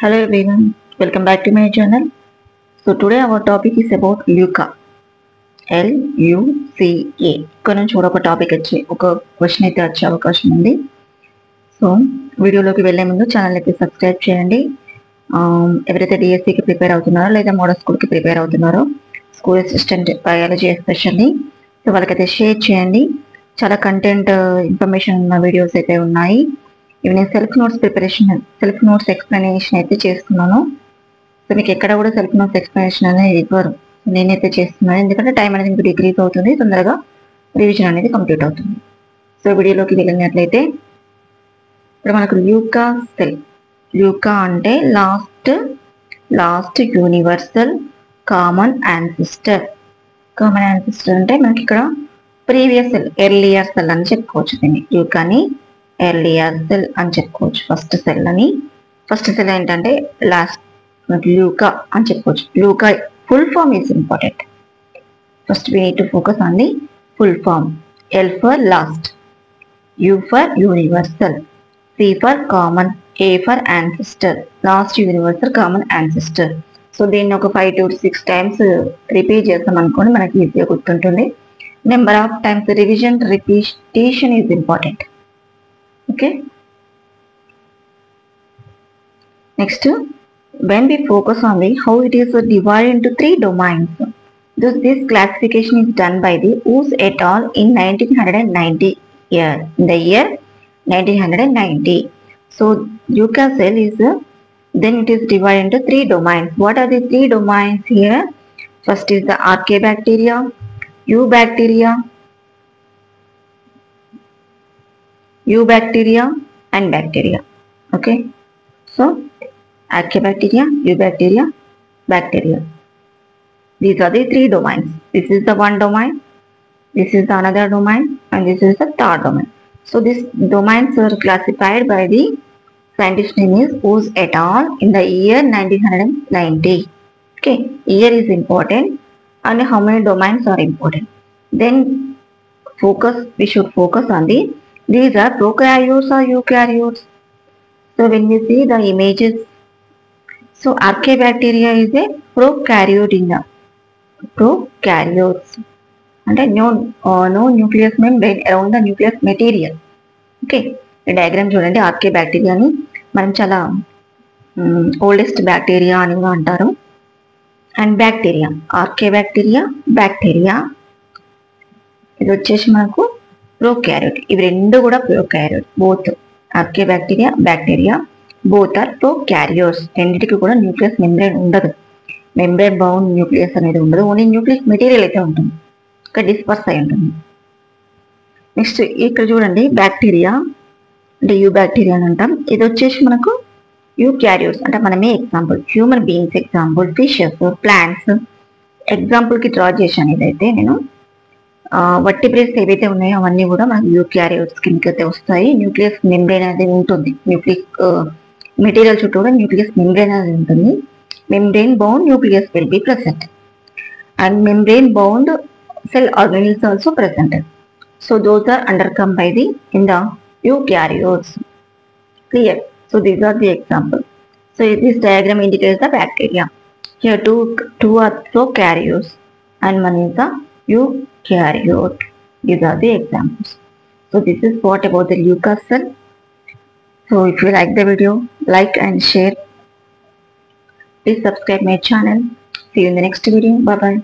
Hello everyone, welcome back to my channel. So today our topic is about LUCA. LUCA. ఇక్కడ నుంచి కూడా ఒక topic వచ్చి ఒక క్వశ్చన్ అయితే వచ్చే అవకాశం ఉంది. సో వీడియోలోకి వెళ్ళే ముందు ఛానల్ అయితే సబ్స్క్రైబ్ చేయండి. ఎవరైతే డిఎస్సికి ప్రిపేర్ అవుతున్నారో లేదా మోడల్ స్కూల్కి ప్రిపేర్ అవుతున్నారో school assistant biology especially so వాళ్ళకైతే షేర్ చేయండి. చాలా కంటెంట్ ఇన్ఫర్మేషన్ ఉన్న వీడియోస్ అయితే ఉన్నాయి. ఇవి నేను సెల్ఫ్ నోట్స్ ఎక్స్ప్లెనేషన్ అయితే చేస్తున్నాను. సో మీకు ఎక్కడ కూడా సెల్ఫ్ నోట్స్ ఎక్స్ప్లెనేషన్ అనేది ఇవ్వరు, నేనైతే చేస్తున్నాను. ఎందుకంటే టైం అనేది మీకు డిగ్రీస్ అవుతుంది, తొందరగా రివిజన్ అనేది కంప్లీట్ అవుతుంది. సో వీడియోలోకి వెళ్ళినట్లయితే ఇప్పుడు మనకు ల్యూకా సెల్. ల్యూకా అంటే last universal common ancestor. Common ancestor అంటే మనకి ఇక్కడ ప్రీవియస్ సెల్, ఎర్లియర్ సెల్ అని చెప్పుకోవచ్చు. దీన్ని ల్యూకాని ఎర్లియర్ సెల్ అని చెప్పుకోవచ్చు. ఫస్ట్ సెల్ ఏంటంటే లాస్ట్ ల్యూకా అని చెప్పుకోవచ్చు. LUCA full form is important. First we need to focus on the full form. L for last, U for universal, C for common, A for ancestor. Last universal common ancestor. So దీన్ని ఒక 5 to 6 times repeat చేస్తాం అనుకోండి, మనకి ఈజీగా గుర్తుంటుంది. Number of times repetition is important. Okay. Next, when we focus on the how it is divided into 3 domains. This classification is done by the Woos et al. In 1990 year. In the year 1990. So Yucca cell is then it is divided into 3 domains. What are the 3 domains here? First is the Archaebacteria, Eubacteria and bacteria. Okay, so Archaebacteria, Eubacteria, bacteria. These are the 3 domains. This is the one domain, this is the another domain, and this is the third domain. So these domains are classified by the scientist name is Woos et al. In the year 1990. Okay, year is important and how many domains are important. Then we should focus on these are prokaryotes or eukaryotes. So when we see the images, so Archaebacteria is a prokaryote in the prokaryotes. And no nucleus membrane around the nucleus material. Okay, the diagram చూడండి. ఆర్కేబ్యాక్టీరియాని మనం చాలా oldest bacteria అని కూడా అంటారు. And bacteria, ఆర్కేబ్యాక్టీరియా, bacteria ఇది వచ్చేసి మనకు prokaryote. ఇవి రెండు కూడా prokaryote. Both archaebacteria, bacteria both are prokaryotes. రెండింటికి కూడా న్యూక్లియస్ మెంబ్రేన్ ఉండదు, మెంబ్రేన్ బౌండ్ న్యూక్లియస్ అనేది ఉండదు. ఓన్లీ న్యూక్లియస్ మెటీరియల్ అయితే ఉంటుంది, ఇక్కడ డిస్పర్స్ అయి ఉంటుంది. నెక్స్ట్ ఇక్కడ చూడండి, బ్యాక్టీరియా అంటే యూబ్యాక్టీరియా అని అంటాం. ఇది వచ్చేసి మనకు యూకారియోట్స్ అంటే మనమే example human beings example, fishes, plants ఎగ్జాంపుల్కి డ్రా చేశాను. ఇదైతే నేను వర్టిబ్రేట్స్ ఏవైతే ఉన్నాయో అవన్నీ కూడా మనకు యూకారియోట్స్ కిందకి అయితే వస్తాయి. న్యూక్లియస్ మెంబ్రేన్ అనేది ఉంటుంది, న్యూక్లియస్ మెటీరియల్ చుట్టూ కూడా న్యూక్లియస్ మెంబ్రేన్ అనేది ఉంటుంది. Membrane bound nucleus will be present and membrane bound cell organelles also presented. So those are undercome by the in the eukaryotes. Clear? So these are the examples. So this diagram indicates the bacteria. Here two are prokaryotes and one is the eukaryote. These are the examples. So this is what about the Yucca cell. So if you like the video, like and share. Please subscribe my channel. See you in the next video. Bye bye.